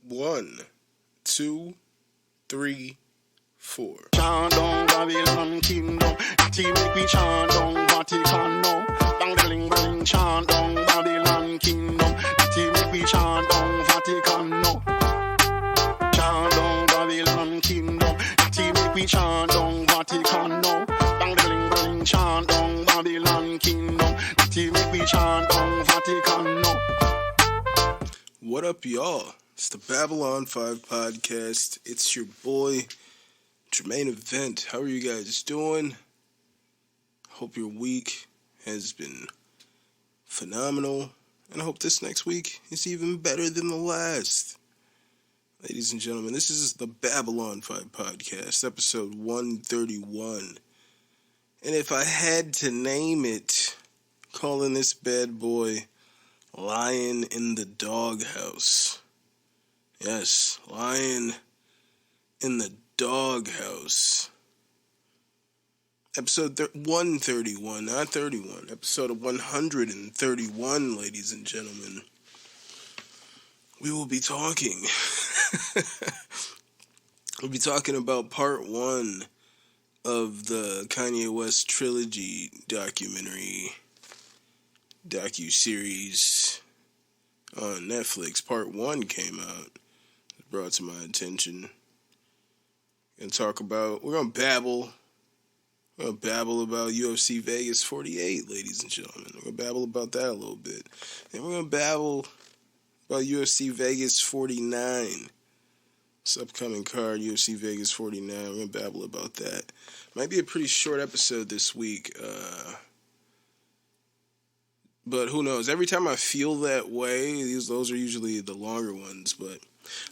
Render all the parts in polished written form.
1, 2, 3, 4. Chant down Babylon kingdom, that he make me chant down Vatican now. Bang bang bang, chant down Babylon kingdom, that he make me chant down Vatican now. Chant down Babylon kingdom, that he make me chant down Vatican now. Bang bang bang, chant down Babylon kingdom, that he make me chant down Vatican now. What up, y'all? It's the Babylon 5 podcast. It's your boy, Jermaine Event. How are you guys doing? Hope your week has been phenomenal. And I hope this next week is even better than the last. Ladies and gentlemen, this is the Babylon 5 podcast, episode 131. And if I had to name it, calling this bad boy Lion in the Doghouse. Yes, Lion in the Doghouse. Episode 131, not 31. Episode of 131, ladies and gentlemen. We will be talking. We'll be talking about part 1 of the Kanye West Trilogy docu-series on Netflix. Part 1 came out. Brought to my attention. We're gonna babble about UFC Vegas 48, ladies and gentlemen. We're gonna babble about that a little bit. And we're gonna babble about UFC Vegas 49. This upcoming card, UFC Vegas 49. We're gonna babble about that. Might be a pretty short episode this week. But who knows? Every time I feel that way, those are usually the longer ones, but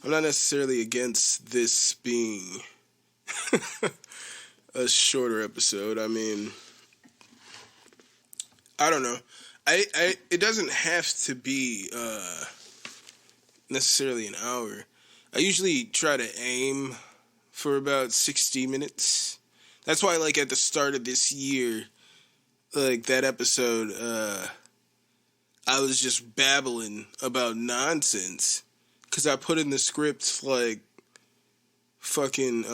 I'm not necessarily against this being a shorter episode. I mean, I don't know. It doesn't have to be necessarily an hour. I usually try to aim for about 60 minutes. That's why, like, at the start of this year, like, that episode, I was just babbling about nonsense. Because I put in the script, like, fucking,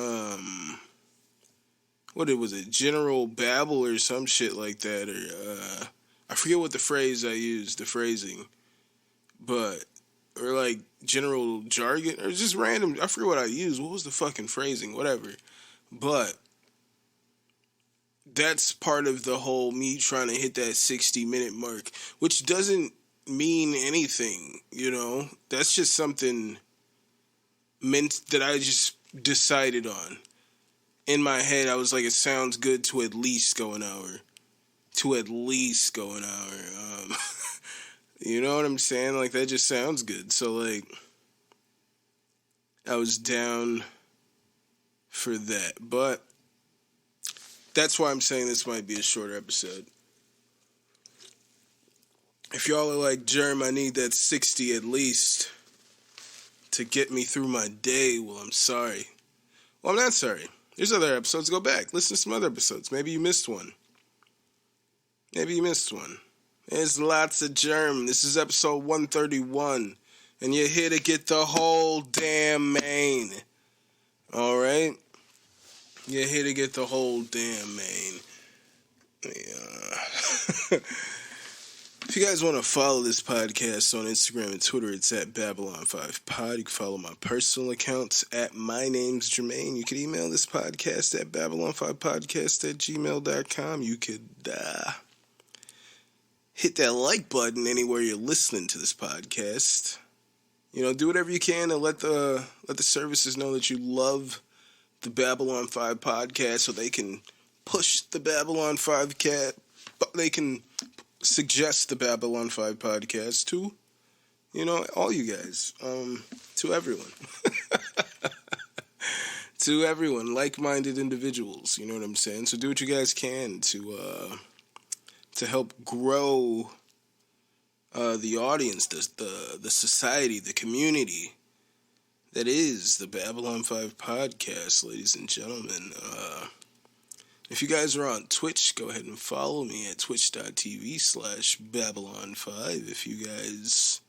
what was it, General Babble or some shit like that, or, I forget what the phrase I used, the phrasing, but, or, like, General Jargon, or just random, I forget what I used, what was the fucking phrasing, whatever, but that's part of the whole me trying to hit that 60-minute mark, which doesn't mean anything, you know. That's just something meant that I just decided on. In my head, I was like, it sounds good to at least go an hour. You know what I'm saying? Like, that just sounds good. So, like, I was down for that. But that's why I'm saying this might be a shorter episode. If y'all are like, Jerm, I need that 60 at least to get me through my day, well, I'm sorry. Well, I'm not sorry. There's other episodes. Go back. Listen to some other episodes. Maybe you missed one. There's lots of Jerm. This is episode 131. And you're here to get the whole damn main. Alright? You're here to get the whole damn main. Yeah. If you guys want to follow this podcast on Instagram and Twitter, it's at Babylon5Pod. You can follow my personal accounts at My Name's Jermaine. You can email this podcast at Babylon5Podcast@gmail.com. You could hit that like button anywhere you're listening to this podcast. You know, do whatever you can to let the services know that you love the Babylon 5 podcast, so they can push the Babylon 5 they can suggest the Babylon 5 podcast to, you know, all you guys, to everyone, to everyone, like-minded individuals, you know what I'm saying? So do what you guys can to help grow the audience, the society, the community that is the Babylon 5 podcast, ladies and gentlemen. If you guys are on Twitch, go ahead and follow me at twitch.tv/Babylon5. If you guys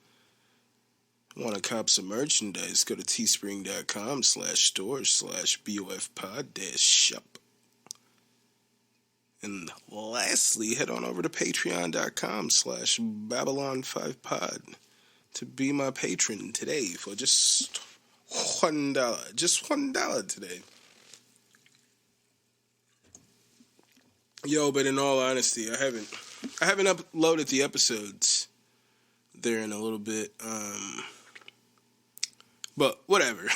Want to cop some merchandise? Go to teespring.com/store/BOFpod-shop. And lastly, head on over to patreon.com/Babylon5pod to be my patron today for just $1. Just $1 today. Yo, but in all honesty, I haven't uploaded the episodes there in a little bit. But whatever.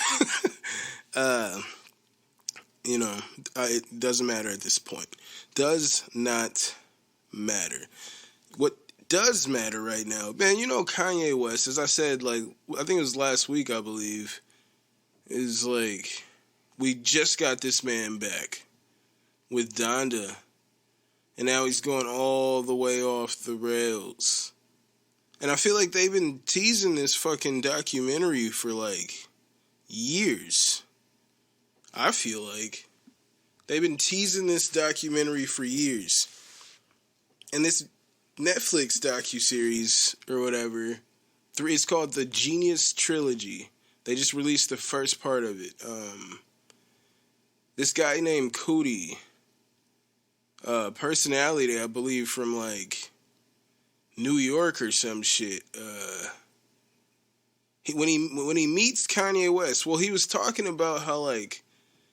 It doesn't matter at this point. Does not matter. What does matter right now, man, Kanye West, as I said, I think it was last week, I believe, is we just got this man back with Donda, and now he's going all the way off the rails. And I feel like they've been teasing this fucking documentary for years. I feel like they've been teasing this documentary for years. And this Netflix docuseries or whatever, it's called the Genius Trilogy. They just released the first part of it. This guy named Cootie, personality, I believe, from New York or some shit. When he meets Kanye West, well, he was talking about how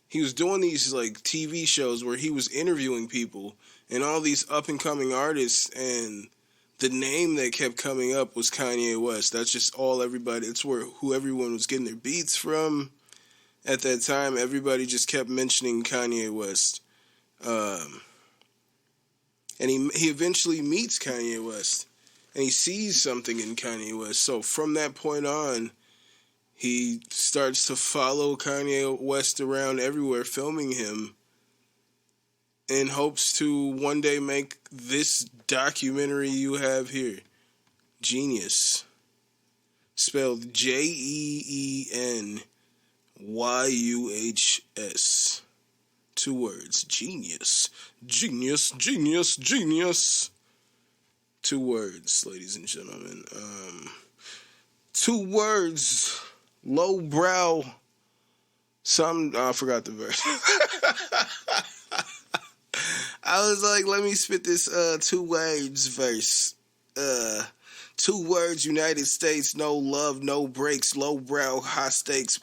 he was doing these TV shows where he was interviewing people and all these up and coming artists, and the name that kept coming up was Kanye West. That's just all everybody. It's who everyone was getting their beats from at that time. Everybody just kept mentioning Kanye West. And he eventually meets Kanye West, and he sees something in Kanye West. So from that point on, he starts to follow Kanye West around everywhere, filming him, in hopes to one day make this documentary you have here, Genius, spelled JEENYUHS. 2 words, genius, genius, genius, genius. 2 words, ladies and gentlemen. 2 words, lowbrow. I forgot the verse. I was like, let me spit this 2 words verse. 2 words, United States, no love, no breaks, lowbrow, high stakes,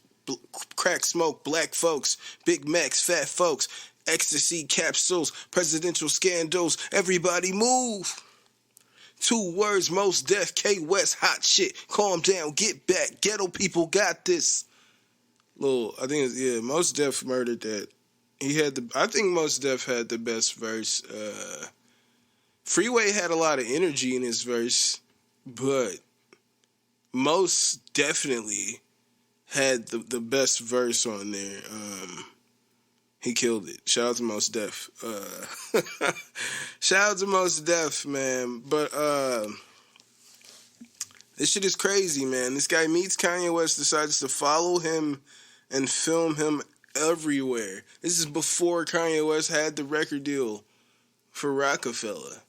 crack smoke, black folks, Big Macs, fat folks, ecstasy capsules, presidential scandals, everybody move. 2 words, Mos Def, K West, hot shit, calm down, get back, ghetto people got this. Mos Def murdered that. I think Mos Def had the best verse. Freeway had a lot of energy in his verse, but Mos definitely had the best verse on there. He killed it. Shout out to Mos Def. Shout out to Mos Def, man. But this shit is crazy, man. This guy meets Kanye West, decides to follow him and film him everywhere. This is before Kanye West had the record deal for Rockefeller.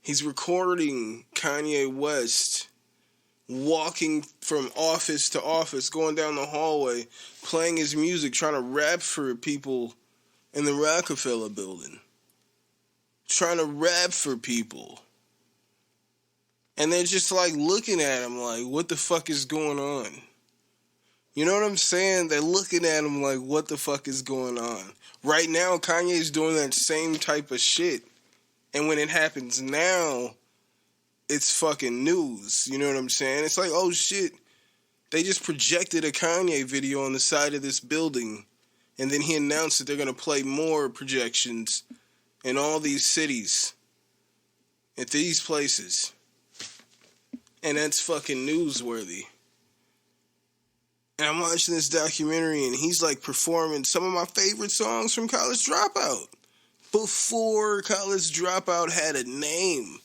He's recording Kanye West walking from office to office, going down the hallway, playing his music, trying to rap for people in the Rockefeller building. Trying to rap for people. And they're just looking at him what the fuck is going on? You know what I'm saying? They're looking at him what the fuck is going on? Right now, Kanye's doing that same type of shit. And when it happens now, it's fucking news. You know what I'm saying? It's oh shit. They just projected a Kanye video on the side of this building. And then he announced that they're going to play more projections in all these cities. At these places. And that's fucking newsworthy. And I'm watching this documentary and he's performing some of my favorite songs from College Dropout. Before College Dropout had a name.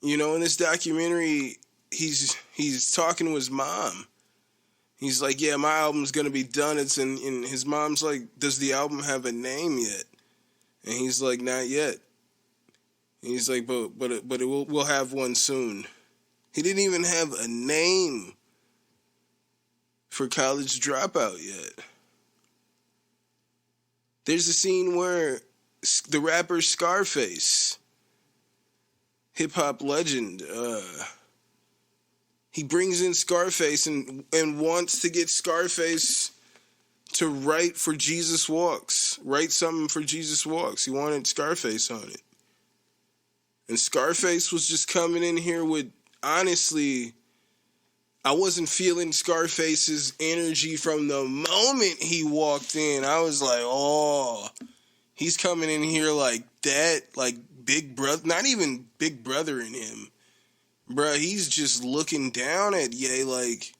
In this documentary, he's talking to his mom. He's yeah, my album's gonna be done. It's and his mom's does the album have a name yet? And he's not yet. And he's but we'll have one soon. He didn't even have a name for College Dropout yet. There's a scene where the rapper Scarface, hip-hop legend, he brings in Scarface and wants to get Scarface to write for Jesus Walks. Write something for Jesus Walks. He wanted Scarface on it. And Scarface was just coming in here with, honestly, I wasn't feeling Scarface's energy from the moment he walked in. I was like, oh, he's coming in here like that, like Big Brother, not even Big Brother in him. Bruh, he's just looking down at Ye like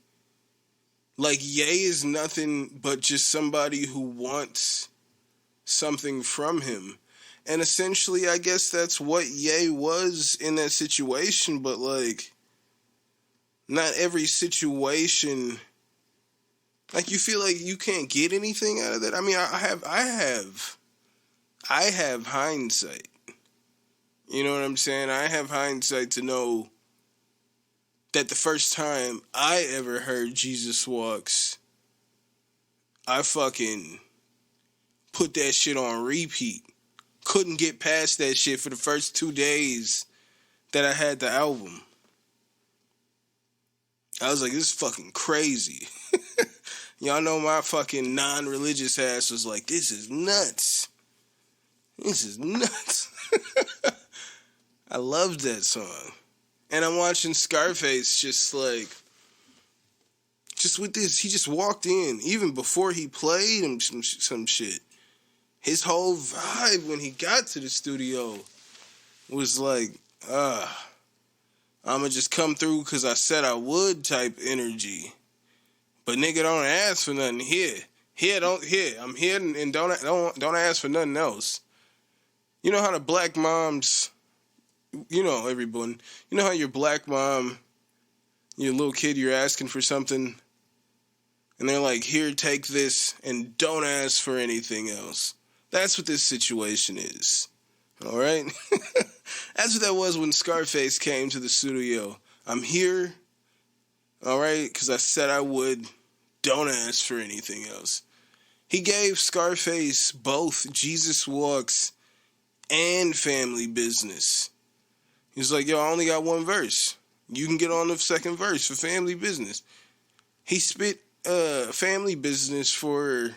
Ye is nothing but just somebody who wants something from him. And essentially, I guess that's what Ye was in that situation, but like, not every situation, like, you feel like you can't get anything out of that. I mean, I have hindsight. You know what I'm saying? I have hindsight to know that the first time I ever heard Jesus Walks, I fucking put that shit on repeat. Couldn't get past that shit for the first 2 days that I had the album. I was like, this is fucking crazy. Y'all know my fucking non-religious ass was like, this is nuts. This is nuts. I loved that song. And I'm watching Scarface just with this, he just walked in, even before he played him some shit. His whole vibe when he got to the studio was like, I'ma just come through because I said I would type energy. But nigga, don't ask for nothing here. I'm here and don't ask for nothing else. You know how the black moms, you know, everyone, you know how your black mom, your little kid, you're asking for something, and they're like, here, take this, and don't ask for anything else. That's what this situation is. All right? That's what that was when Scarface came to the studio. I'm here, all right, because I said I would. Don't ask for anything else. He gave Scarface both Jesus Walks and Family Business. He was like, yo, I only got one verse. You can get on the second verse for Family Business. He spit Family Business for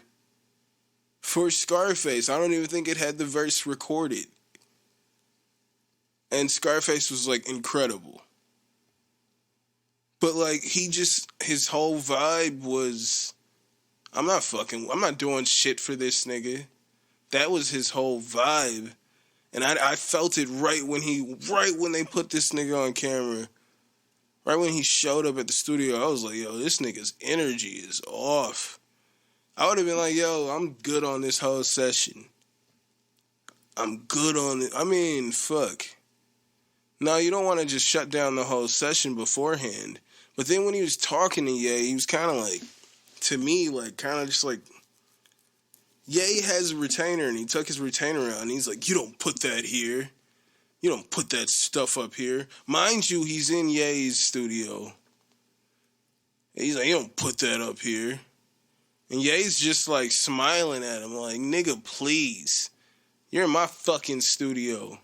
Scarface. I don't even think it had the verse recorded. And Scarface was like incredible. But like his whole vibe was, I'm not doing shit for this nigga. That was his whole vibe. And I felt it right when they put this nigga on camera. Right when he showed up at the studio, I was like, yo, this nigga's energy is off. I would have been like, yo, I'm good on this whole session. I'm good on it. I mean, fuck. No, you don't want to just shut down the whole session beforehand. But then when he was talking to Ye, he was kind of like, to me, like, kind of just like, Ye has a retainer, and he took his retainer out, and he's like, you don't put that here. You don't put that stuff up here. Mind you, he's in Ye's studio. And he's like, you don't put that up here. And Ye's just like smiling at him like, nigga, please. You're in my fucking studio.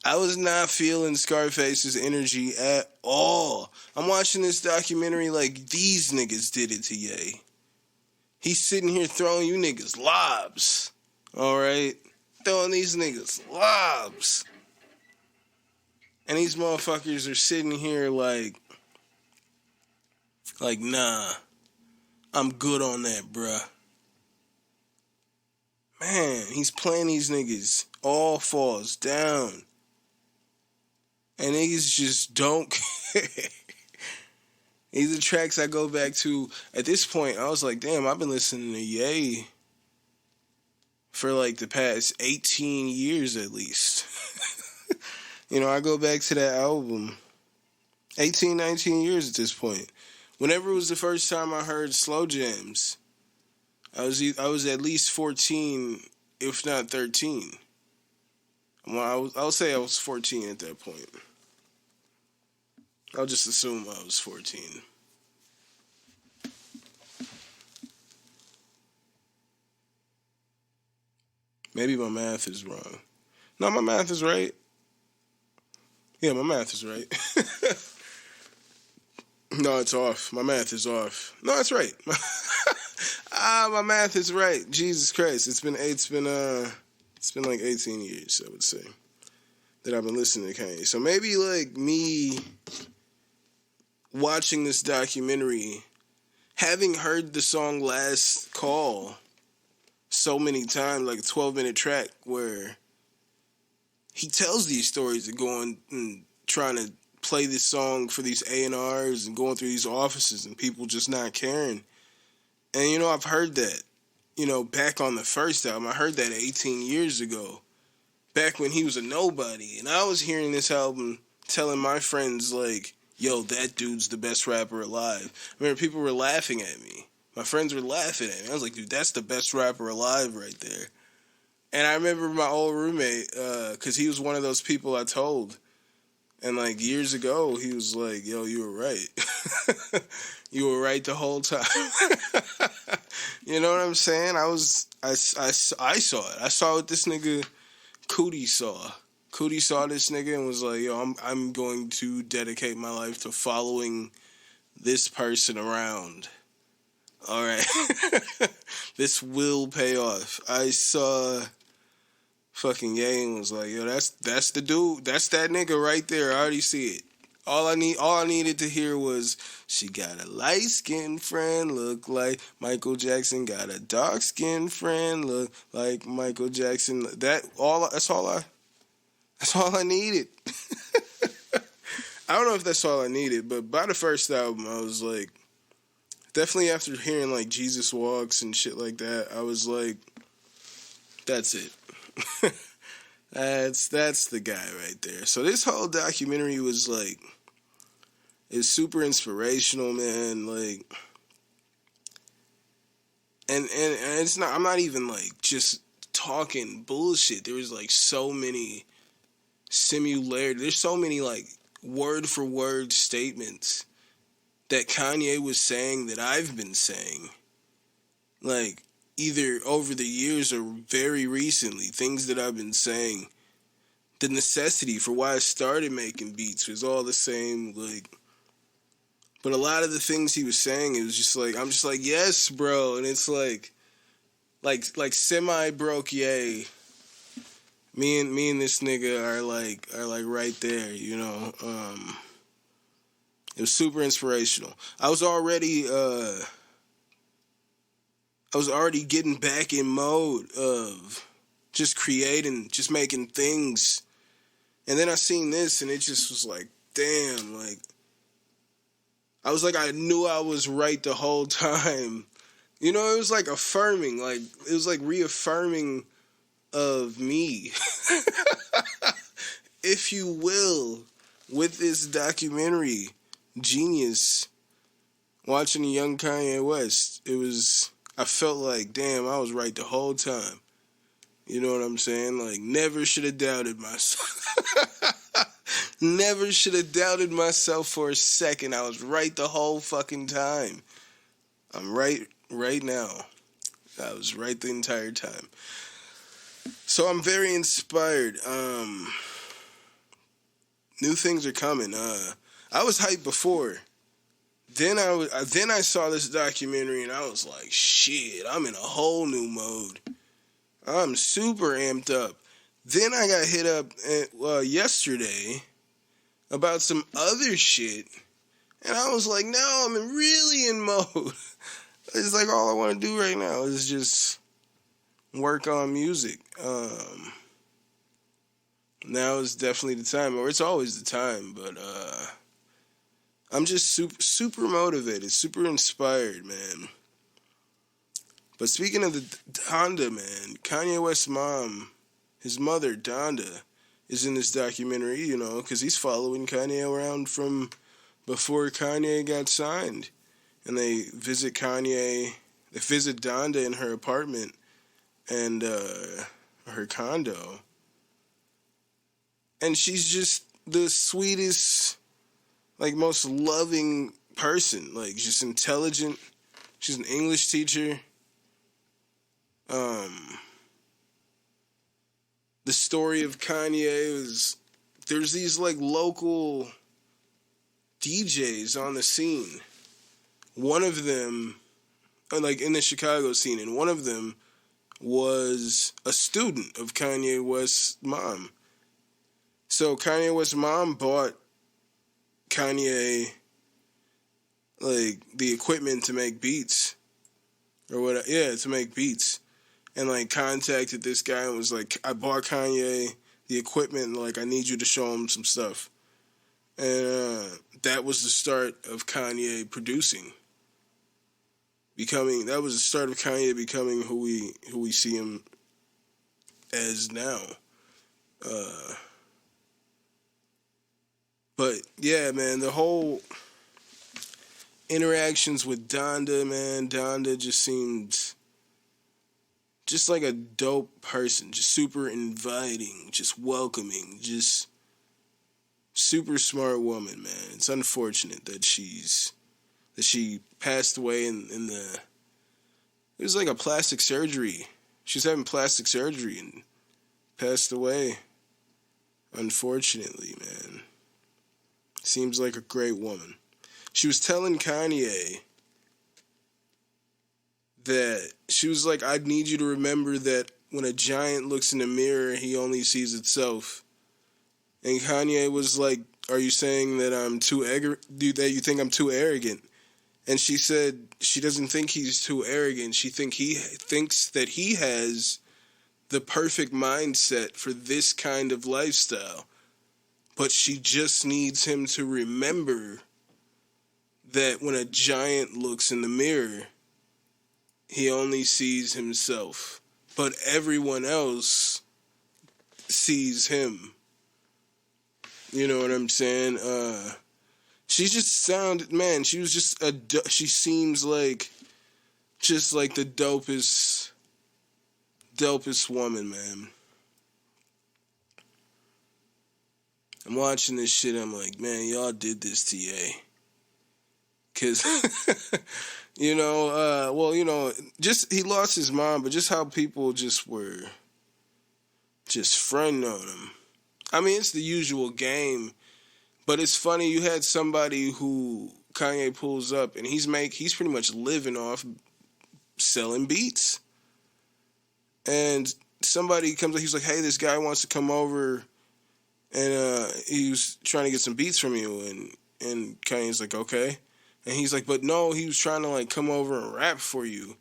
I was not feeling Scarface's energy at all. I'm watching this documentary like these niggas did it to Ye. He's sitting here throwing you niggas lobs. Alright? Throwing these niggas lobs. And these motherfuckers are sitting here like, nah, I'm good on that, bruh. Man, he's playing these niggas. All falls down. And niggas just don't care. These are tracks I go back to. At this point, I was like, damn, I've been listening to Ye for like the past 18 years at least. You know, I go back to that album. 18, 19 years at this point. Whenever it was the first time I heard Slow Jams, I was at least 14, if not 13. Well, I'll say I was 14 at that point. I'll just assume I was 14. Maybe my math is wrong. No, my math is right. Yeah, my math is right. No, it's off. My math is off. No, it's right. My math is right. Jesus Christ. It's been like 18 years, I would say, that I've been listening to Kanye. So maybe like me watching this documentary, having heard the song Last Call so many times, like a 12-minute track where he tells these stories of going and trying to play this song for these A&Rs and going through these offices and people just not caring. And, you know, I've heard that, you know, back on the first album. I heard that 18 years ago, back when he was a nobody. And I was hearing this album telling my friends, like, yo, that dude's the best rapper alive. I remember people were laughing at me. My friends were laughing at me. I was like, dude, that's the best rapper alive right there. And I remember my old roommate, because he was one of those people I told. And, like, years ago, he was like, yo, you were right. You were right the whole time. You know what I'm saying? I saw it. I saw what this nigga Cootie saw. Cootie saw this nigga and was like, yo, I'm going to dedicate my life to following this person around. All right. This will pay off. I saw fucking Ye and was like, yo, that's the dude. That's that nigga right there. I already see it. All I needed to hear was, she got a light-skinned friend, look like Michael Jackson, got a dark-skinned friend, look like Michael Jackson. That's all I needed. I don't know if that's all I needed, but by the first album, I was like, definitely after hearing like Jesus Walks and shit like that, I was like, that's it. That's the guy right there. So this whole documentary was like, it's super inspirational, man. Like, and it's not. I'm not even like just talking bullshit. There was like so many similarities. There's so many like word for word statements that Kanye was saying that I've been saying, like either over the years or very recently. Things that I've been saying. The necessity for why I started making beats was all the same, like. But a lot of the things he was saying, it was just like, I'm just like, yes, bro. And it's like semi-broke Ye. Me and this nigga are like right there, you know. It was super inspirational. I was already getting back in mode of just creating, just making things. And then I seen this and it just was like, damn, like, I was like, I knew I was right the whole time. You know, it was like affirming, like, it was like reaffirming of me, if you will, with this documentary, Genius, watching the young Kanye West. I felt like, damn, I was right the whole time. You know what I'm saying? Like, never should have doubted myself. Never should have doubted myself for a second. I was right the whole fucking time. I'm right now. I was right the entire time. So I'm very inspired. New things are coming. I was hyped before. Then I saw this documentary and I was like, shit, I'm in a whole new mode. I'm super amped up. Then I got hit up yesterday about some other shit, and I was like, no, I'm really in mode. It's like all I want to do right now is just work on music. Now is definitely the time, or it's always the time, but I'm just super motivated, super inspired, man. But speaking of the Donda, man, Kanye West's mom, his mother, Donda, is in this documentary, you know, because he's following Kanye around from before Kanye got signed. And they visit Donda in her apartment and her condo. And she's just the sweetest like, most loving person. Like, just intelligent. She's an English teacher. The story of Kanye is, there's these, like, local DJs on the scene. One of them, like, in the Chicago scene, and one of them was a student of Kanye West's mom. So Kanye West's mom bought Kanye, like, the equipment to make beats. Or what? Yeah, to make beats. And, like, contacted this guy and was like, I bought Kanye the equipment, and, like, I need you to show him some stuff. And that was the start of Kanye producing. That was the start of Kanye becoming who we see him as now. But, yeah, man, the whole interactions with Donda, man, Donda just seemed just like a dope person, just super inviting, just welcoming, just super smart woman, man. It's unfortunate that she passed away in the, it was like a plastic surgery. She was having plastic surgery and passed away. Unfortunately, man. Seems like a great woman. She was telling Kanye that she was like, I need you to remember that when a giant looks in the mirror, he only sees itself. And Kanye was like, are you saying that that you think I'm too arrogant? And she said she doesn't think he's too arrogant. She thinks that he has the perfect mindset for this kind of lifestyle. But she just needs him to remember that when a giant looks in the mirror, he only sees himself, but everyone else sees him. You know what I'm saying? She just sounded, man, she was just she seems like just like the dopest woman, man. I'm watching this shit, I'm like, man, y'all did this to Ye. Because, you know, just, he lost his mom, but just how people just were just fronting on him. I mean, it's the usual game, but it's funny, you had somebody who Kanye pulls up, and he's pretty much living off selling beats. And somebody comes up, he's like, hey, this guy wants to come over, and he was trying to get some beats from you, and Kanye's like, okay. And he's like, but no, he was trying to, like, come over and rap for you.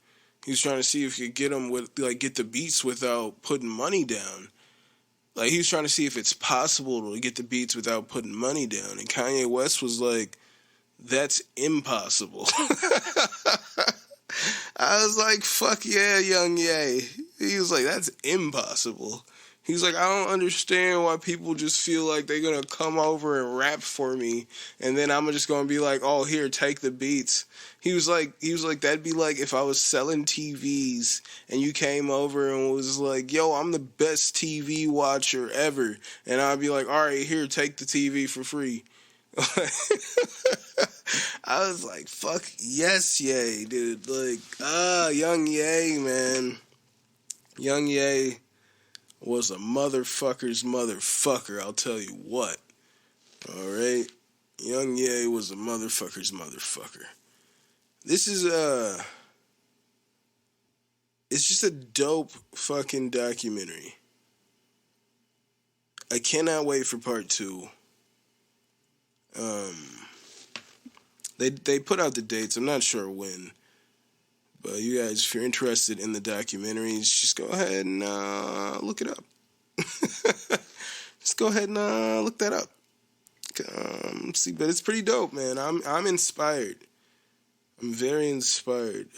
He was trying to see if he could get him get the beats without putting money down. Like, he was trying to see if it's possible to get the beats without putting money down. And Kanye West was like, that's impossible. I was like, fuck yeah, young Ye. He was like, that's impossible. He's like, I don't understand why people just feel like they're going to come over and rap for me, and then I'm just going to be like, oh, here, take the beats. He was like, that'd be like if I was selling TVs and you came over and was like, yo, I'm the best TV watcher ever. And I'd be like, all right, here, take the TV for free. I was like, fuck yes, Ye, dude. Like, young Ye, man. Young Ye was a motherfucker's motherfucker, I'll tell you what. Alright? Young Ye was a motherfucker's motherfucker. This is it's just a dope fucking documentary. I cannot wait for part 2. They put out the dates, I'm not sure when. But you guys, if you're interested in the documentaries, just go ahead and look it up. Just go ahead and look that up. See, but it's pretty dope, man. I'm inspired. I'm very inspired.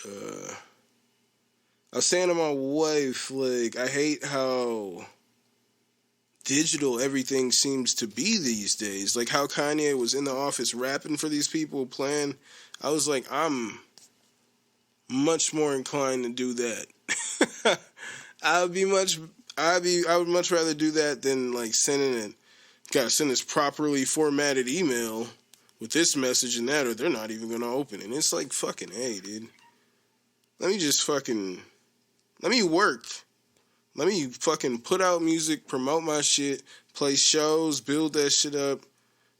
I was saying to my wife, like, I hate how digital everything seems to be these days. Like how Kanye was in the office rapping for these people, playing. I was like, I'm much more inclined to do that. I would much rather do that than like send this properly formatted email with this message and that, or they're not even going to open it. And it's like, fucking, hey, dude. Let me work. Let me fucking put out music, promote my shit, play shows, build that shit up,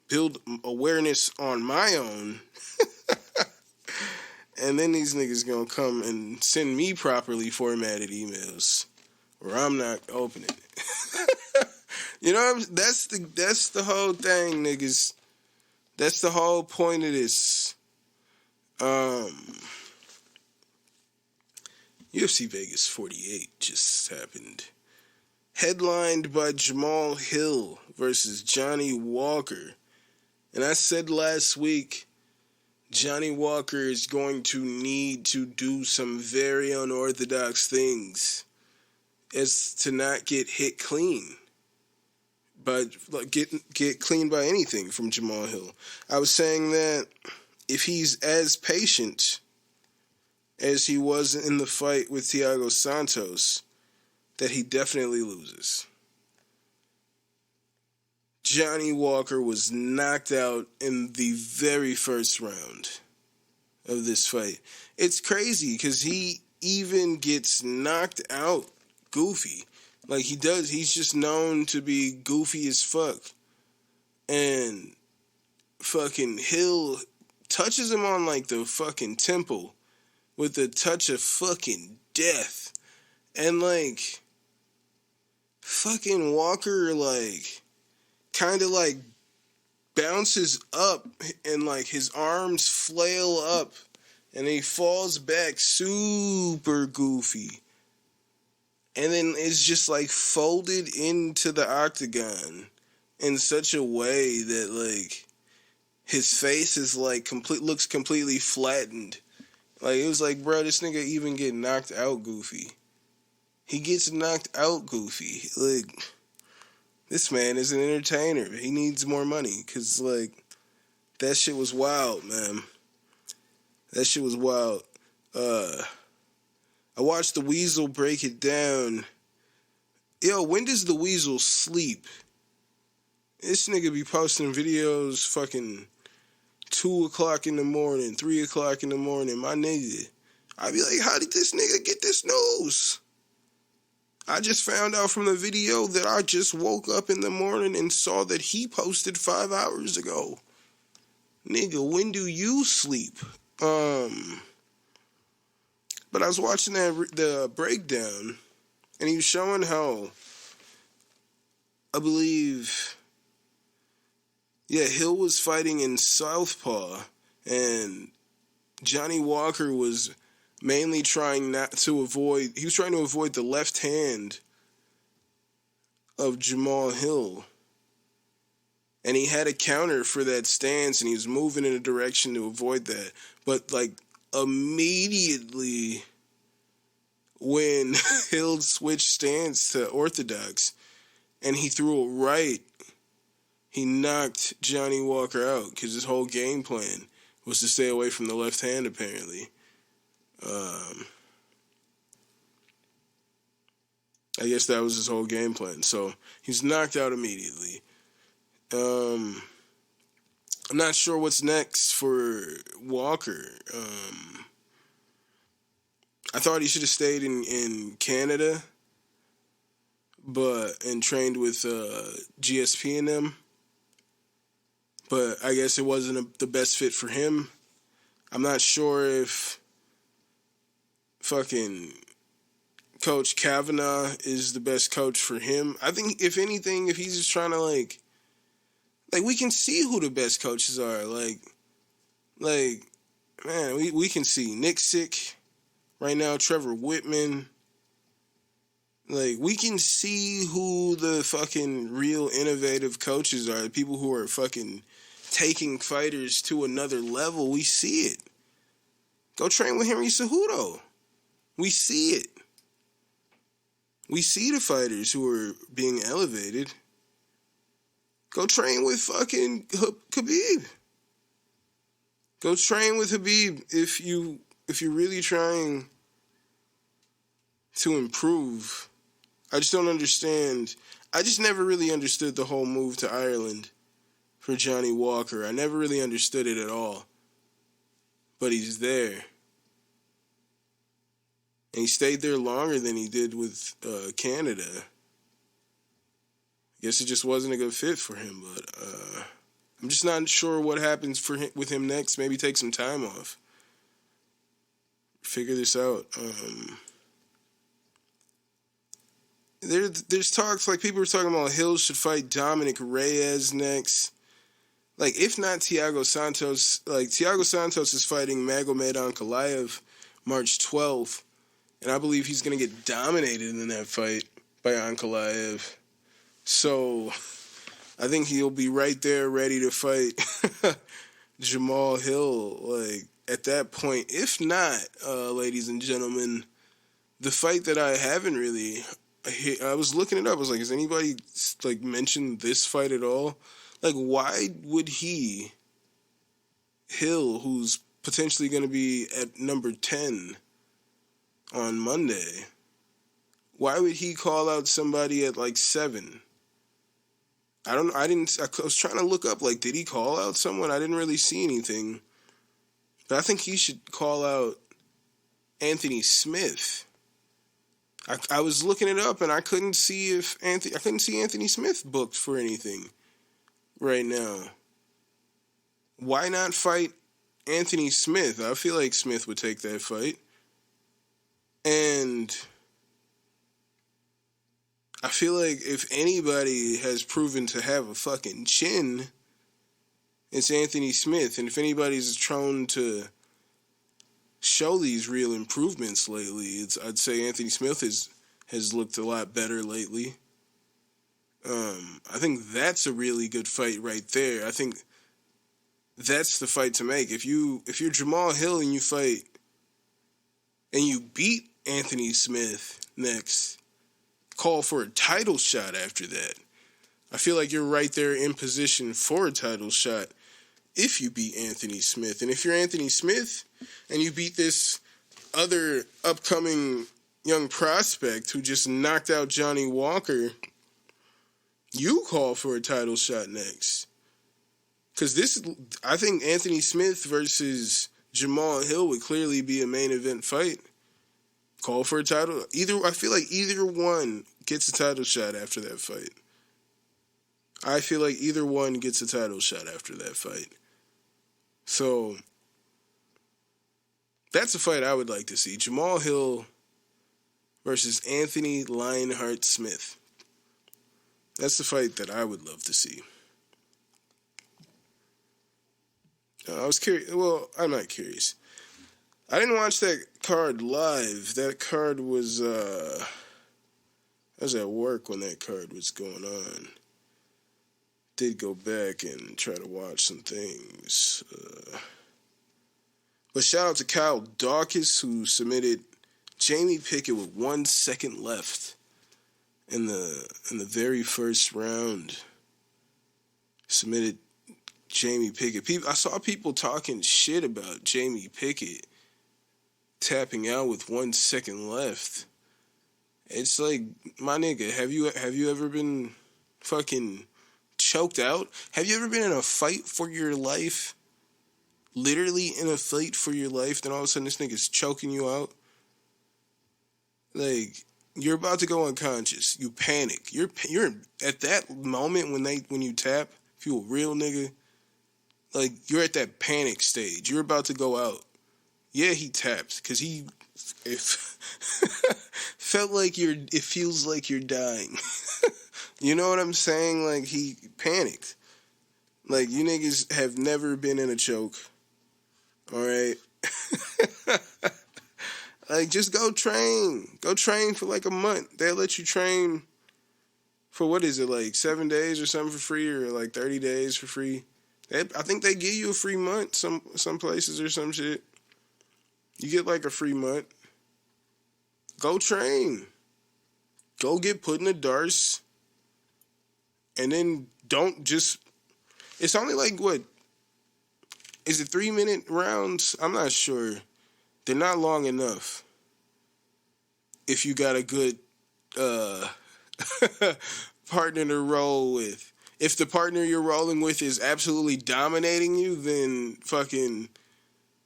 build awareness on my own. And then these niggas gonna come and send me properly formatted emails where I'm not opening it. You know, that's the whole thing, niggas. That's the whole point of this. UFC Vegas 48 just happened. Headlined by Jamal Hill versus Johnny Walker. And I said last week, Johnny Walker is going to need to do some very unorthodox things as to not get hit clean. But get clean by anything from Jamal Hill. I was saying that if he's as patient as he was in the fight with Thiago Santos, that he definitely loses. Johnny Walker was knocked out in the very first round of this fight. It's crazy because he even gets knocked out goofy. Like he does. He's just known to be goofy as fuck. And fucking Hill touches him on like the fucking temple with a touch of fucking death. And like fucking Walker like kind of like bounces up and like his arms flail up and he falls back super goofy. And then it's just like folded into the octagon in such a way that like his face is like looks completely flattened. Like it was like, bro, this nigga even get knocked out goofy. He gets knocked out goofy. Like this man is an entertainer. He needs more money because like that shit was wild, man. That shit was wild. I watched the Weasel break it down. Yo, when does the Weasel sleep? This nigga be posting videos fucking 2 o'clock in the morning, 3 o'clock in the morning. My nigga. I be like, how did this nigga get this news? I just found out from the video that I just woke up in the morning and saw that he posted 5 hours ago. Nigga, when do you sleep? But I was watching the breakdown, and he was showing how, I believe, Hill was fighting in southpaw, and Johnny Walker was mainly trying to avoid the left hand of Jamal Hill. And he had a counter for that stance, and he was moving in a direction to avoid that. But, like, immediately when Hill switched stance to orthodox and he threw it right, he knocked Johnny Walker out because his whole game plan was to stay away from the left hand, apparently. I guess that was his whole game plan. So he's knocked out immediately. I'm not sure what's next for Walker. I thought he should have stayed in Canada, and trained with GSP and them. But I guess it wasn't the best fit for him. I'm not sure if fucking Coach Kavanaugh is the best coach for him. I think, if anything, if he's just trying to, like we can see who the best coaches are. Like, man, we can see Nick Sick right now, Trevor Whitman. Like, we can see who the fucking real innovative coaches are. The people who are fucking taking fighters to another level. We see it. Go train with Henry Cejudo. We see it. We see the fighters who are being elevated. Go train with fucking Khabib. Go train with Khabib if you're really trying to improve. I just don't understand. I just never really understood the whole move to Ireland for Johnny Walker. I never really understood it at all. But he's there. And he stayed there longer than he did with Canada. Guess it just wasn't a good fit for him, but I'm just not sure what happens with him next. Maybe take some time off. Figure this out. There's talks, like people were talking about Hill should fight Dominic Reyes next. Like, if not Thiago Santos, like Thiago Santos is fighting Magomed Ankalaev March 12th, and I believe he's going to get dominated in that fight by Ankalaev. So I think he'll be right there ready to fight Jamal Hill, like, at that point. If not, ladies and gentlemen, the fight that I haven't really, I was looking it up. I was like, has anybody, like, mentioned this fight at all? Like, why would Hill, who's potentially going to be at number 10 on Monday, why would he call out somebody at, like, 7? I was trying to look up, like, did he call out someone? I didn't really see anything. But I think he should call out Anthony Smith. I was looking it up, and I couldn't see Anthony Smith booked for anything right now. Why not fight Anthony Smith? I feel like Smith would take that fight. And I feel like if anybody has proven to have a fucking chin, it's Anthony Smith. And if anybody's prone to show these real improvements lately, I'd say Anthony Smith has looked a lot better lately. I think that's a really good fight right there. I think that's the fight to make. If you're Jamal Hill and you fight and you beat Anthony Smith next, call for a title shot after that. I feel like you're right there in position for a title shot if you beat Anthony Smith. And if you're Anthony Smith and you beat this other upcoming young prospect who just knocked out Johnny Walker, you call for a title shot next. Because I think Anthony Smith versus Jamal Hill would clearly be a main event fight. Call for a title. I feel like either one gets a title shot after that fight. I feel like either one gets a title shot after that fight. So that's a fight I would like to see. Jamal Hill versus Anthony Lionheart Smith. That's the fight that I would love to see. I was curious. Well, I'm not curious. I didn't watch that card live. That card was, I was at work when that card was going on. Did go back and try to watch some things. But shout out to Kyle Dawkins, who submitted Jamie Pickett with 1 second left in the very first round. Submitted Jamie Pickett. I saw people talking shit about Jamie Pickett tapping out with 1 second left. It's like, my nigga, have you ever been fucking choked out? Have you ever been in a fight for your life? Literally in a fight for your life, then all of a sudden this nigga's choking you out? Like, you're about to go unconscious. You panic. You're at that moment when you tap, if you a real nigga, like, you're at that panic stage. You're about to go out. Yeah, he tapped because it felt like it feels like you're dying. You know what I'm saying? Like, he panicked. Like, you niggas have never been in a choke. All right? Like, just go train. Go train for like a month. They'll let you train for, what is it, like 7 days or something for free, or like 30 days for free. I think they give you a free month some places or some shit. You get like a free month. Go train. Go get put in the darts. And then don't just... It's only like, what? Is it 3-minute rounds? I'm not sure. They're not long enough. If you got a good partner to roll with. if the partner you're rolling with is absolutely dominating you, then fucking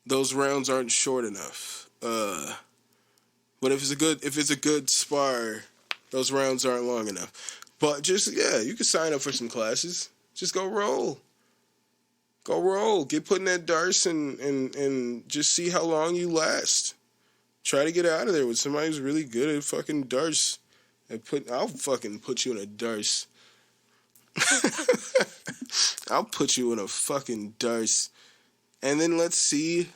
those rounds aren't short enough. But if it's a good spar, those rounds aren't long enough. But just, you can sign up for some classes. Just go roll. Go roll. Get put in that darce and just see how long you last. Try to get out of there with somebody who's really good at fucking darce. I'll fucking put you in a darce. I'll put you in a fucking darce. And then let's see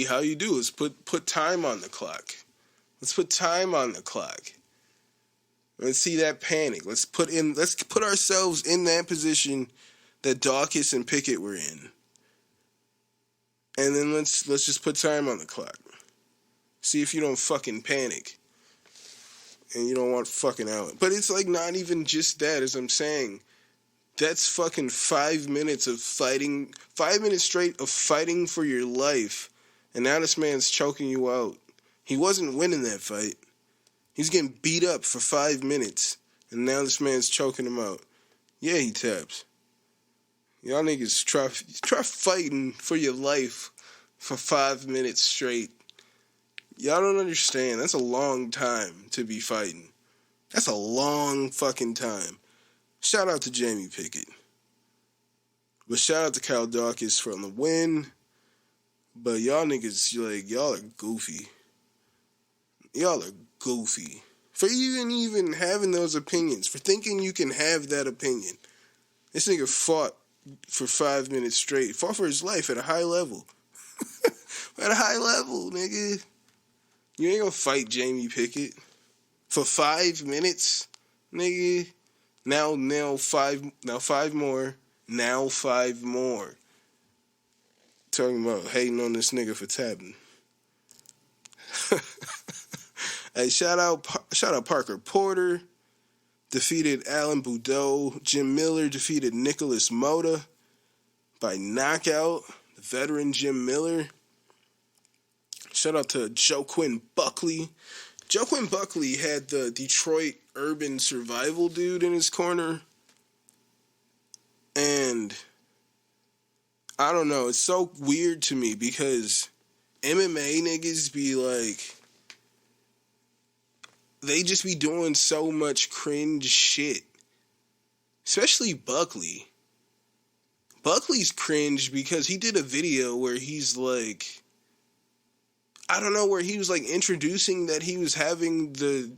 how you do. Let's put time on the clock. Let's put time on the clock. Let's see that panic. Let's put ourselves in that position that Dawkins and Pickett were in. And then let's just put time on the clock. See if you don't fucking panic. And you don't want fucking out. But it's like not even just that, as I'm saying. That's fucking 5 minutes of fighting, 5 minutes straight of fighting for your life. And now this man's choking you out. He wasn't winning that fight. He's getting beat up for 5 minutes. And now this man's choking him out. Yeah, he taps. Y'all niggas try fighting for your life for 5 minutes straight. Y'all don't understand. That's a long time to be fighting. That's a long fucking time. Shout out to Jamie Pickett. But shout out to Kyle Dawkins for the win. But y'all niggas, y'all are goofy. Y'all are goofy. For even having those opinions. For thinking you can have that opinion. This nigga fought for 5 minutes straight. Fought for his life at a high level. At a high level, nigga. You ain't gonna fight Jamie Pickett for 5 minutes, nigga. Now 5 more. Now 5 more. Talking about hating on this nigga for tapping. Hey, shout out Parker Porter. Defeated Alan Boudreaux. Jim Miller defeated Nicholas Mota by knockout. The veteran Jim Miller. Shout out to Joaquin Buckley. Joaquin Buckley had the Detroit urban survival dude in his corner. And I don't know, it's so weird to me because MMA niggas be like, they just be doing so much cringe shit. Especially Buckley. Buckley's cringe because he did a video where he's like, I don't know, where he was like introducing that he was having the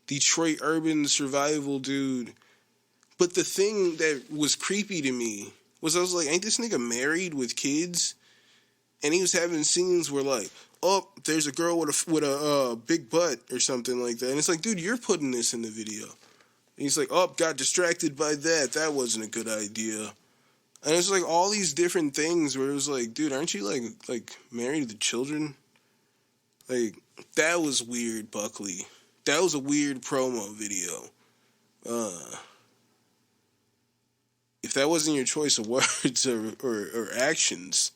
Detroit urban survival dude. But the thing that was creepy to me was I was like, ain't this nigga married with kids? And he was having scenes where like, oh, there's a girl with a big butt or something like that. And it's like, dude, you're putting this in the video. And he's like, oh, got distracted by that. That wasn't a good idea. And it's like all these different things where it was like, dude, aren't you like married with children? Like, that was weird, Buckley. That was a weird promo video. If that wasn't your choice of words or actions,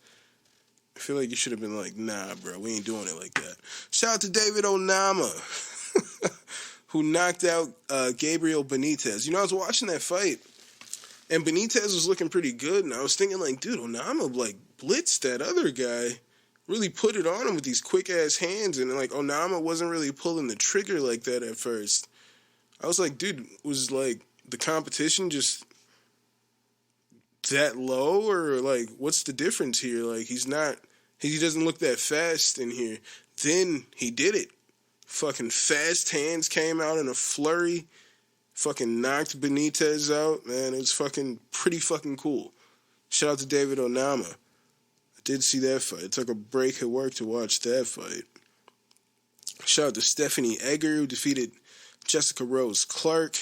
I feel like you should have been like, nah, bro, we ain't doing it like that. Shout out to David Onama, who knocked out Gabriel Benitez. You know, I was watching that fight, and Benitez was looking pretty good, and I was thinking, like, dude, Onama, like, blitzed that other guy, really put it on him with these quick-ass hands, and, like, Onama wasn't really pulling the trigger like that at first. I was like, dude, was, like, the competition just that low, or, like, what's the difference here? Like, he doesn't look that fast in here. Then he did it. Fucking fast hands came out in a flurry. Fucking knocked Benitez out, man. It was fucking pretty fucking cool. Shout out to David Onama. I did see that fight. I took a break at work to watch that fight. Shout out to Stephanie Egger, who defeated Jessica Rose Clark.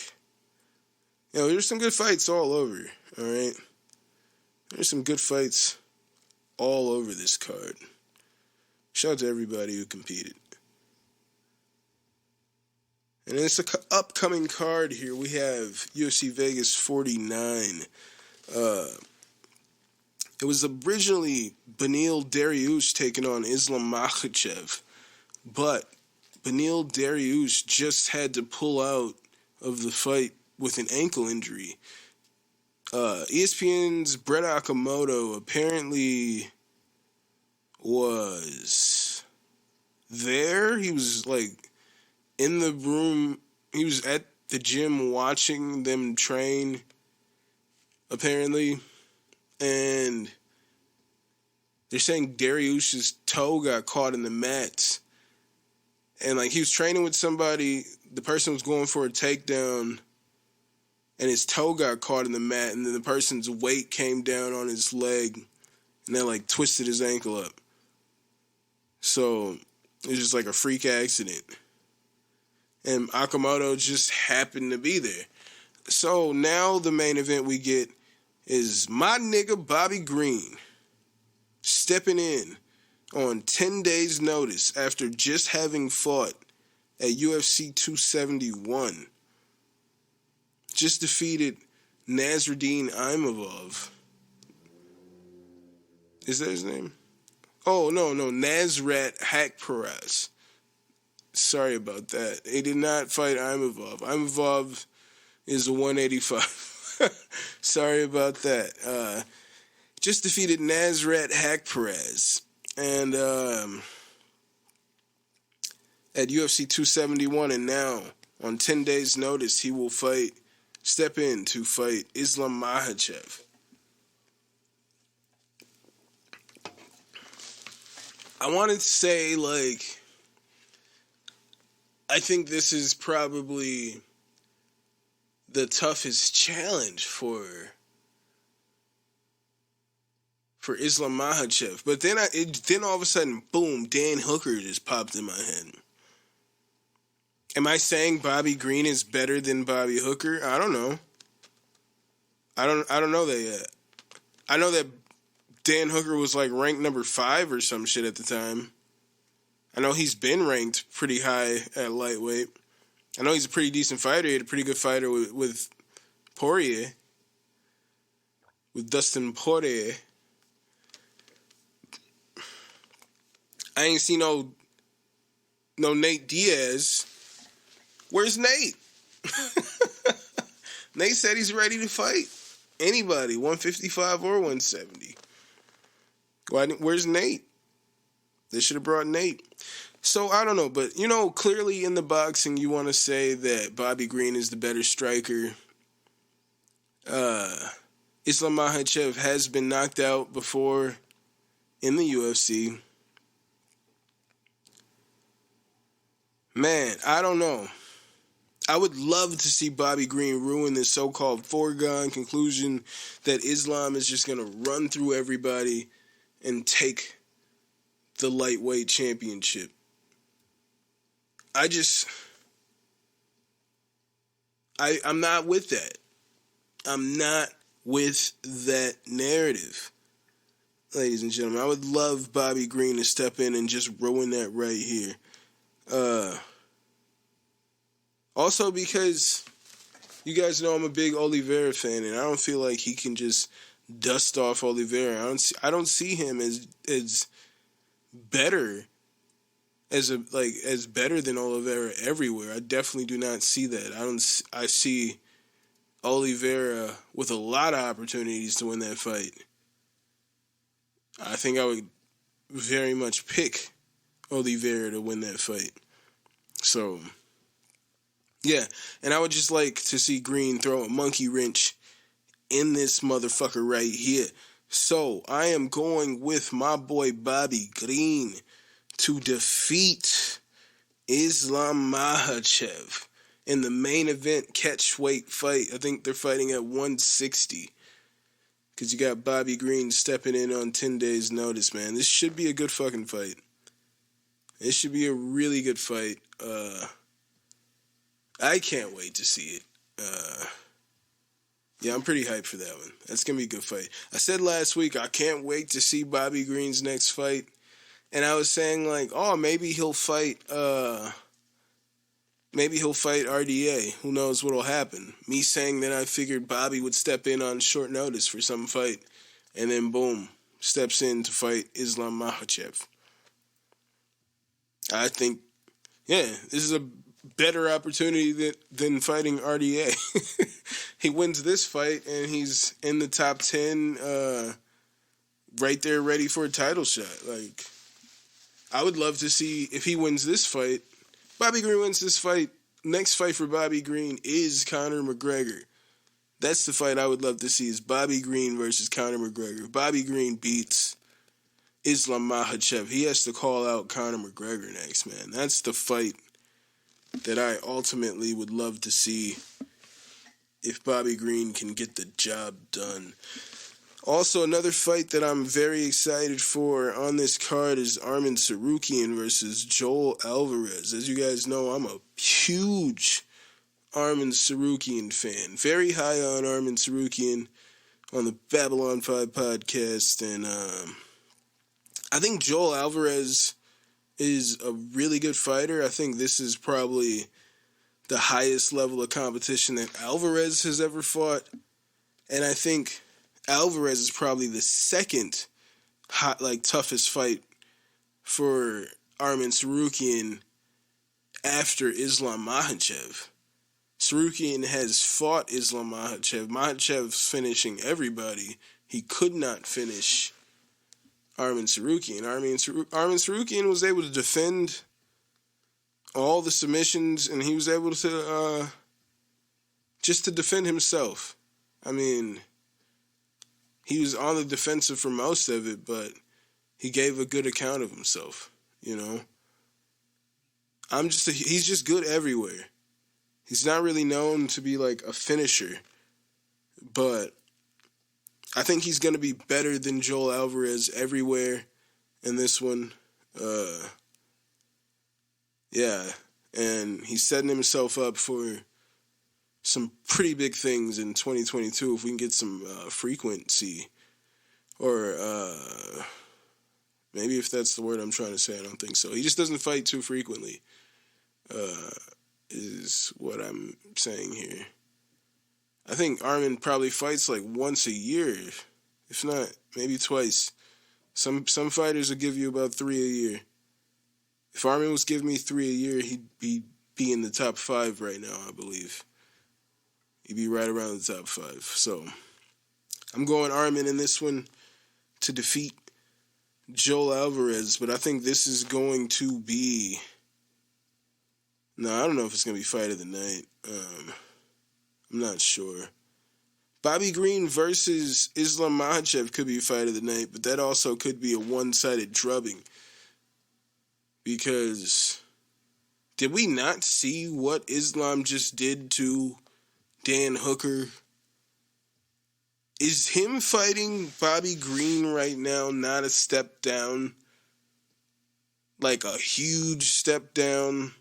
You know, there's some good fights all over, all right? There's some good fights all over this card. Shout out to everybody who competed. And in this upcoming card here, we have UFC Vegas 49. It was originally Beneil Dariush taking on Islam Makhachev, but Beneil Dariush just had to pull out of the fight with an ankle injury. ESPN's Brett Okamoto apparently was there. He was like in the room. He was at the gym watching them train, apparently. And they're saying Dariush's toe got caught in the mats. And like he was training with somebody, the person was going for a takedown, and his toe got caught in the mat, and then the person's weight came down on his leg, and they like twisted his ankle up. So it was just like a freak accident. And Okamoto just happened to be there. So now the main event we get is my nigga Bobby Green stepping in on 10 days' notice after just having fought at UFC 271. Just defeated Nasruddin Imavov. Is that his name? Oh, no, Nasrat Hakparas. Sorry about that. He did not fight Imavov. Imavov is a 185. Sorry about that. Just defeated Nasrat Hakparas. And at UFC 271, and now on 10 days' notice, he will step in to fight Islam Makhachev. I wanted to say, like, I think this is probably the toughest challenge for Islam Makhachev. But then all of a sudden, boom, Dan Hooker just popped in my head. Am I saying Bobby Green is better than Bobby Hooker? I don't know. I don't know that yet. I know that Dan Hooker was like ranked number 5 or some shit at the time. I know he's been ranked pretty high at lightweight. I know he's a pretty decent fighter. He had a pretty good fighter with Poirier. With Dustin Poirier. I ain't seen no Nate Diaz. Where's Nate? Nate said he's ready to fight anybody, 155 or 170. Where's Nate? They should have brought Nate. So, I don't know, but, clearly in the boxing, you want to say that Bobby Green is the better striker. Islam Makhachev has been knocked out before in the UFC. Man, I don't know. I would love to see Bobby Green ruin this so-called foregone conclusion that Islam is just going to run through everybody and take the lightweight championship. I'm not with that. I'm not with that narrative, ladies and gentlemen. I would love Bobby Green to step in and just ruin that right here. Also because you guys know I'm a big Oliveira fan, and I don't feel like he can just dust off Oliveira. I don't see him as better as better than Oliveira everywhere. I definitely do not see that. I see Oliveira with a lot of opportunities to win that fight. I think I would very much pick Oliveira to win that fight. So, yeah. And I would just like to see Green throw a monkey wrench in this motherfucker right here. So, I am going with my boy Bobby Green to defeat Islam Makhachev in the main event catchweight fight. I think they're fighting at 160. Because you got Bobby Green stepping in on 10 days' notice, man. This should be a good fucking fight. It should be a really good fight. I can't wait to see it. Yeah, I'm pretty hyped for that one. That's going to be a good fight. I said last week, I can't wait to see Bobby Green's next fight. And I was saying, like, oh, maybe he'll fight RDA. Who knows what'll happen. Me saying that I figured Bobby would step in on short notice for some fight. And then, boom, steps in to fight Islam Makhachev. I think, yeah, this is a better opportunity than fighting RDA. He wins this fight, and he's in the top 10, right there ready for a title shot. Like, I would love to see if he wins this fight. Bobby Green wins this fight. Next fight for Bobby Green is Conor McGregor. That's the fight I would love to see, is Bobby Green versus Conor McGregor. If Bobby Green beats Islam Makhachev, he has to call out Conor McGregor next, man. That's the fight that I ultimately would love to see if Bobby Green can get the job done. Also, another fight that I'm very excited for on this card is Armin Surukian versus Joel Alvarez. As you guys know, I'm a huge Armin Surukian fan. Very high on Armin Surukian on the Babylon 5 podcast. And I think Joel Alvarez is a really good fighter. I think this is probably the highest level of competition that Alvarez has ever fought. And I think Alvarez is probably the second toughest fight for Armin Surukian after Islam Makhachev. Surukian has fought Islam Makhachev. Makhachev's finishing everybody. He could not finish Armin Surukian. Armin Surukian was able to defend all the submissions, and he was able to just to defend himself. I mean, he was on the defensive for most of it, but he gave a good account of himself, you know. He's just good everywhere. He's not really known to be like a finisher, but I think he's going to be better than Joel Alvarez everywhere in this one. Yeah, and he's setting himself up for some pretty big things in 2022 if we can get some frequency, or maybe if that's the word I'm trying to say. I don't think so. He just doesn't fight too frequently, is what I'm saying here. I think Armin probably fights like once a year, if not maybe twice. Some fighters will give you about 3 a year. If Armin was giving me 3 a year, he'd be in the top 5 right now, I believe. He'd be right around the top 5. So I'm going Armin in this one to defeat Joel Alvarez, but I think this is going to be... No, I don't know if it's going to be fight of the night. I'm not sure. Bobby Green versus Islam Makhachev could be fight of the night, but that also could be a one-sided drubbing. Because did we not see what Islam just did to Dan Hooker? Is him fighting Bobby Green right now not a step down? Like a huge step down?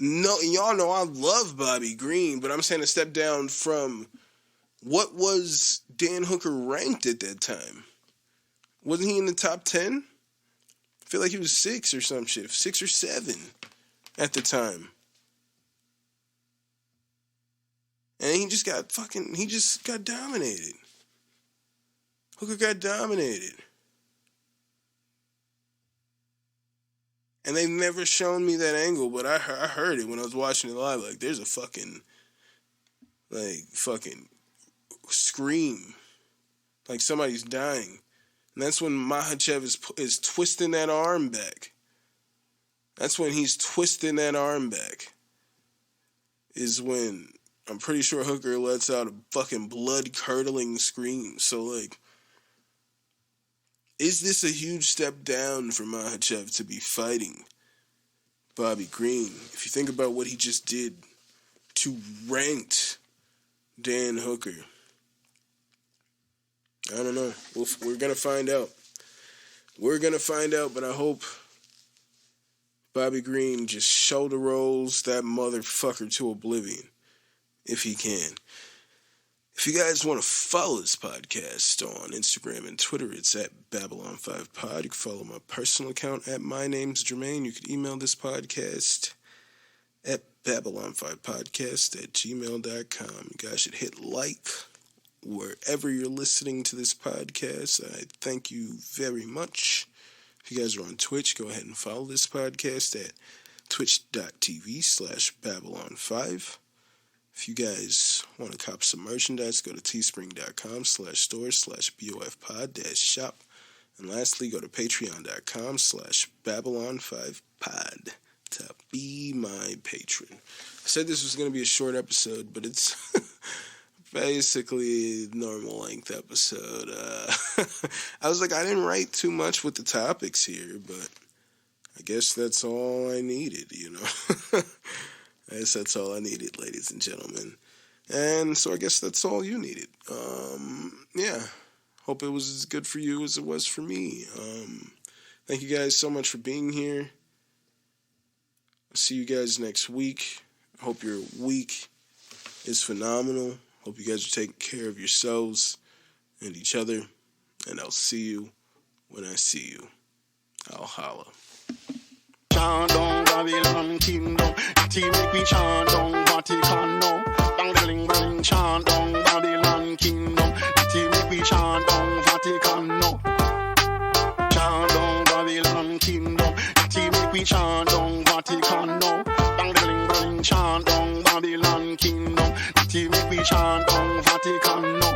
No, y'all know I love Bobby Green, but I'm saying a step down from what was Dan Hooker ranked at that time? Wasn't he in the top 10? I feel like he was 6 or some shit, 6 or 7 at the time. And he just got dominated. Hooker got dominated. And they've never shown me that angle, but I heard it when I was watching it live. Like, there's a fucking scream. Like somebody's dying. And that's when Makhachev is twisting that arm back. That's when he's twisting that arm back. Is when I'm pretty sure Hooker lets out a fucking blood-curdling scream. So, like, is this a huge step down for Makhachev to be fighting Bobby Green? If you think about what he just did to ranked Dan Hooker. I don't know. We're going to find out. We're going to find out, but I hope Bobby Green just shoulder rolls that motherfucker to oblivion, if he can. If you guys want to follow this podcast on Instagram and Twitter, it's at Babylon5Pod. You can follow my personal account at My Name's Jermaine. You can email this podcast at Babylon5Podcast@gmail.com. You guys should hit like wherever you're listening to this podcast. I thank you very much. If you guys are on Twitch, go ahead and follow this podcast at twitch.tv/Babylon5. If you guys want to cop some merchandise, go to teespring.com/store/BOFpod-shop. And lastly, go to patreon.com/Babylon5pod to be my patron. I said this was going to be a short episode, but it's basically a normal length episode. I was like, I didn't write too much with the topics here, but I guess that's all I needed, you know. I guess that's all I needed, ladies and gentlemen. And so I guess that's all you needed. Yeah. Hope it was as good for you as it was for me. Thank you guys so much for being here. I'll see you guys next week. I hope your week is phenomenal. Hope you guys are taking care of yourselves and each other. And I'll see you when I see you. I'll holla. Chant down Babylon kingdom, Natty make we chant down Vatican now. Bang the ling bling, chant down Babylon kingdom, Natty make we chant down Vatican now. Chant down Babylon kingdom, Natty make we chant down Vatican now. Bang the ling bling, chant down Babylon kingdom, Natty make we chant down Vatican now.